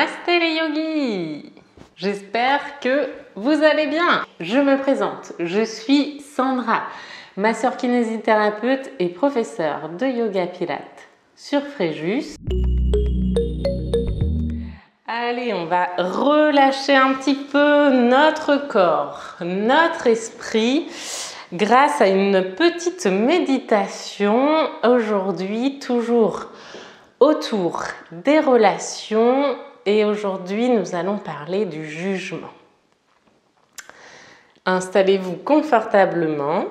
Namasté les yogis! J'espère que vous allez bien. Je me présente, je suis Sandra, masseur kinésithérapeute et professeure de yoga pilates sur Fréjus. Allez, on va relâcher un petit peu notre corps, notre esprit grâce à une petite méditation aujourd'hui, toujours autour des relations, et aujourd'hui nous allons parler du jugement. Installez-vous confortablement.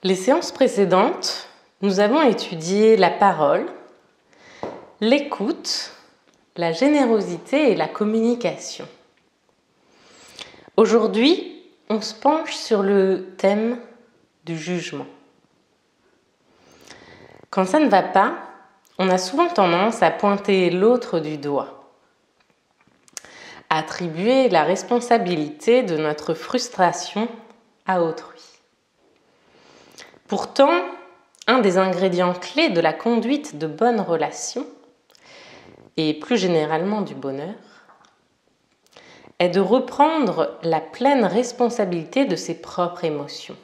Les séances précédentes, nous avons étudié la parole, l'écoute, la générosité et la communication. Aujourd'hui, on se penche sur le thème du jugement. Quand ça ne va pas, on a souvent tendance à pointer l'autre du doigt, à attribuer la responsabilité de notre frustration à autrui. Pourtant, un des ingrédients clés de la conduite de bonnes relations, et plus généralement du bonheur, est de reprendre la pleine responsabilité de ses propres émotions.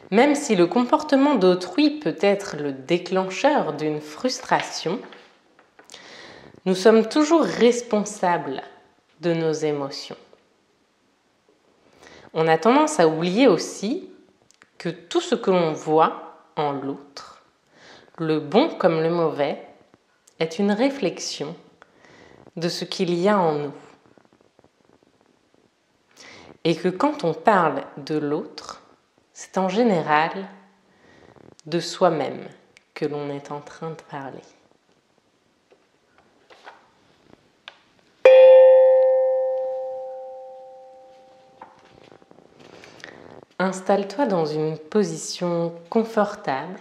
Même si le comportement d'autrui peut être le déclencheur d'une frustration, nous sommes toujours responsables de nos émotions. On a tendance à oublier aussi que tout ce que l'on voit en l'autre, le bon comme le mauvais, est une réflexion de ce qu'il y a en nous. Et que quand on parle de l'autre, c'est en général de soi-même que l'on est en train de parler. Installe-toi dans une position confortable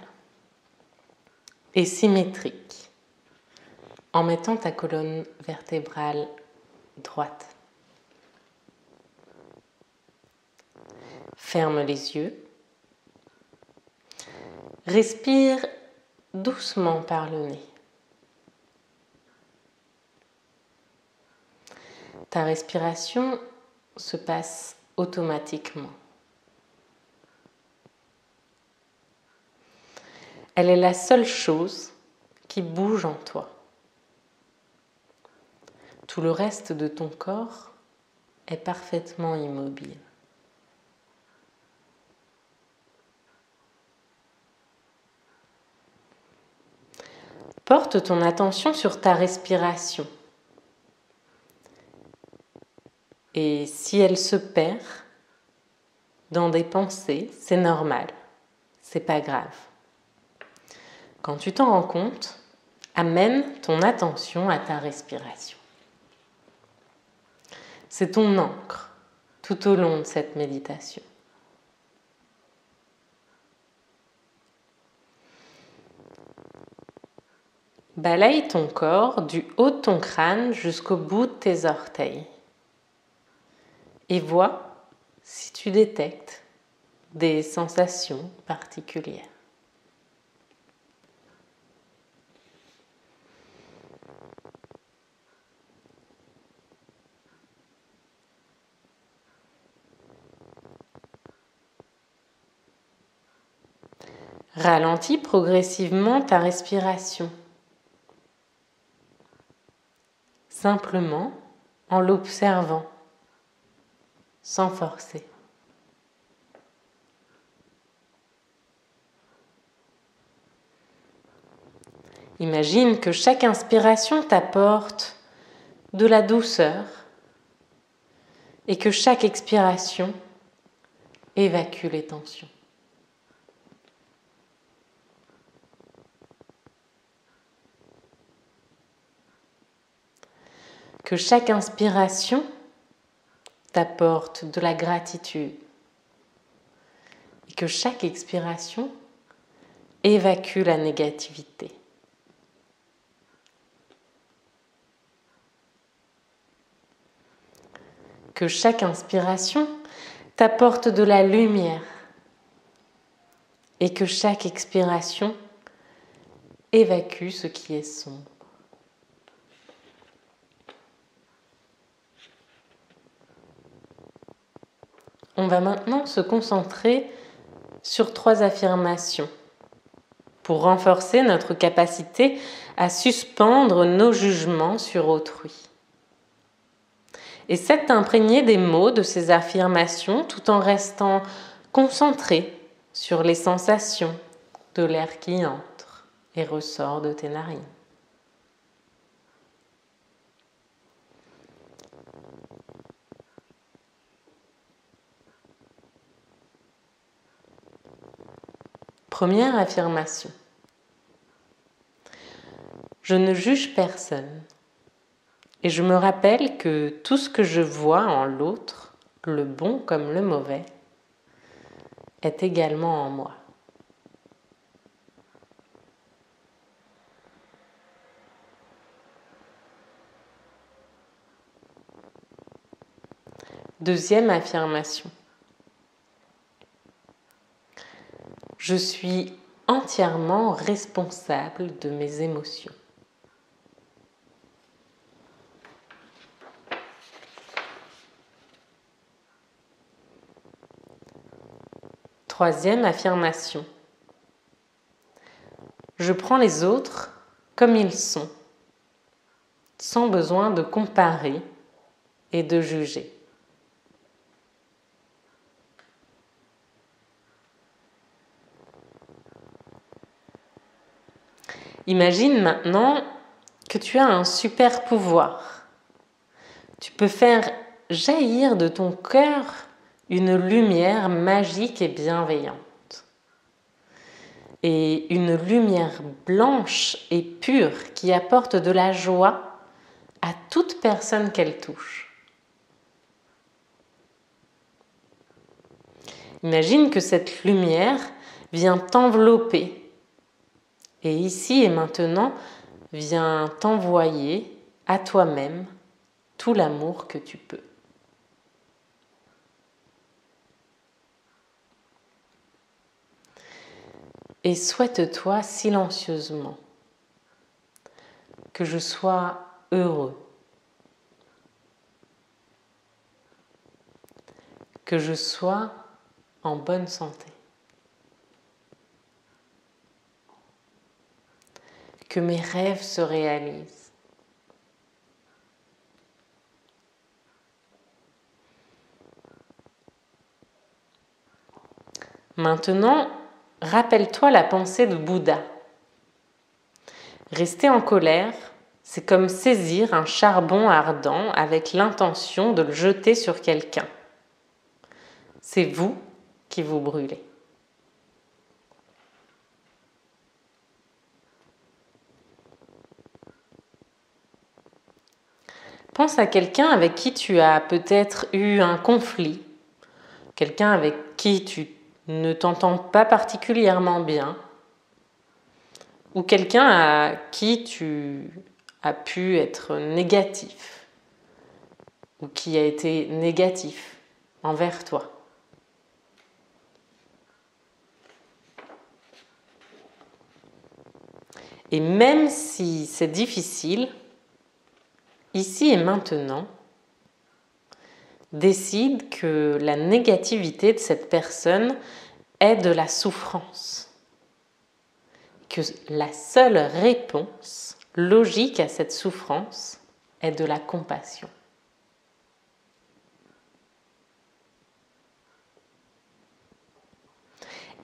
et symétrique en mettant ta colonne vertébrale droite. Ferme les yeux. Respire doucement par le nez. Ta respiration se passe automatiquement. Elle est la seule chose qui bouge en toi. Tout le reste de ton corps est parfaitement immobile. Porte ton attention sur ta respiration. Et si elle se perd dans des pensées, c'est normal, c'est pas grave. Quand tu t'en rends compte, amène ton attention à ta respiration. C'est ton ancre tout au long de cette méditation. Balaye ton corps du haut de ton crâne jusqu'au bout de tes orteils. Et vois si tu détectes des sensations particulières. Ralentis progressivement ta respiration, simplement en l'observant, sans forcer. Imagine que chaque inspiration t'apporte de la douceur et que chaque expiration évacue les tensions. Que chaque inspiration t'apporte de la gratitude et que chaque expiration évacue la négativité. Que chaque inspiration t'apporte de la lumière et que chaque expiration évacue ce qui est sombre. On va maintenant se concentrer sur 3 affirmations pour renforcer notre capacité à suspendre nos jugements sur autrui. Essaie de t'imprégner des mots de ces affirmations tout en restant concentré sur les sensations de l'air qui entre et ressort de tes narines. Première affirmation. Je ne juge personne et je me rappelle que tout ce que je vois en l'autre, le bon comme le mauvais, est également en moi. Deuxième affirmation. Je suis entièrement responsable de mes émotions. Troisième affirmation. Je prends les autres comme ils sont, sans besoin de comparer et de juger. Imagine maintenant que tu as un super pouvoir. Tu peux faire jaillir de ton cœur une lumière magique et bienveillante. Et une lumière blanche et pure qui apporte de la joie à toute personne qu'elle touche. Imagine que cette lumière vient t'envelopper et ici et maintenant vient t'envoyer à toi-même tout l'amour que tu peux. Et souhaite-toi silencieusement que je sois heureux, que je sois en bonne santé, que mes rêves se réalisent. Maintenant, rappelle-toi la pensée de Bouddha. Rester en colère, c'est comme saisir un charbon ardent avec l'intention de le jeter sur quelqu'un. C'est vous qui vous brûlez. Pense à quelqu'un avec qui tu as peut-être eu un conflit, quelqu'un avec qui tu ne t'entends pas particulièrement bien, ou quelqu'un à qui tu as pu être négatif, ou qui a été négatif envers toi. Et même si c'est difficile, ici et maintenant, décide que la négativité de cette personne est de la souffrance. Que la seule réponse logique à cette souffrance est de la compassion.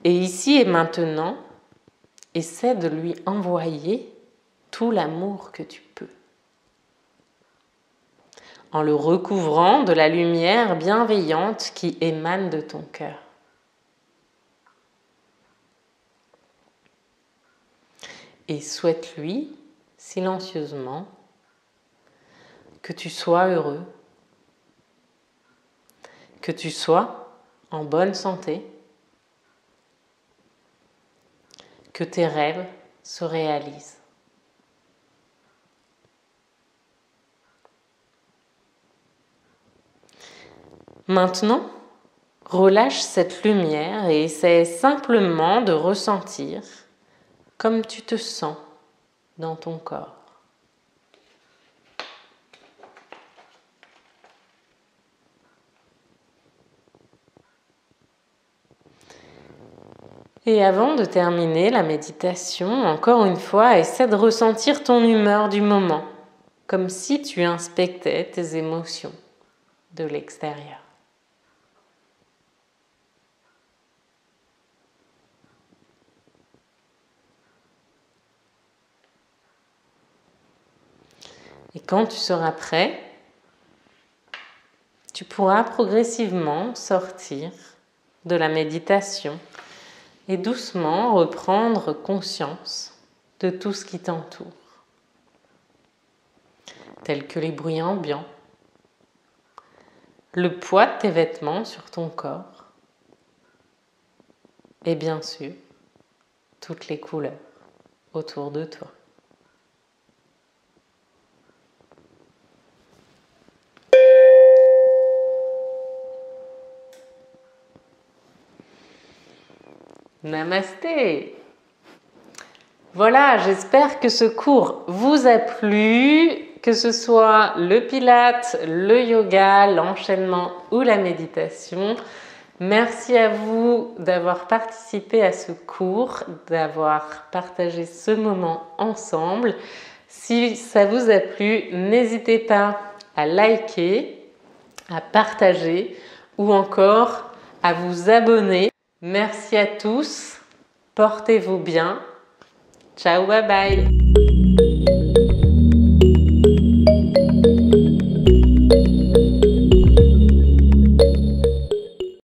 Et ici et maintenant, essaie de lui envoyer tout l'amour que tu peux, en le recouvrant de la lumière bienveillante qui émane de ton cœur. Et souhaite-lui, silencieusement, que tu sois heureux, que tu sois en bonne santé, que tes rêves se réalisent. Maintenant, relâche cette lumière et essaie simplement de ressentir comme tu te sens dans ton corps. Et avant de terminer la méditation, encore une fois, essaie de ressentir ton humeur du moment, comme si tu inspectais tes émotions de l'extérieur. Et quand tu seras prêt, tu pourras progressivement sortir de la méditation et doucement reprendre conscience de tout ce qui t'entoure, tels que les bruits ambiants, le poids de tes vêtements sur ton corps et bien sûr, toutes les couleurs autour de toi. Namasté! Voilà, j'espère que ce cours vous a plu, que ce soit le pilate, le yoga, l'enchaînement ou la méditation. Merci à vous d'avoir participé à ce cours, d'avoir partagé ce moment ensemble. Si ça vous a plu, n'hésitez pas à liker, à partager ou encore à vous abonner. Merci à tous, portez-vous bien. Ciao, bye bye.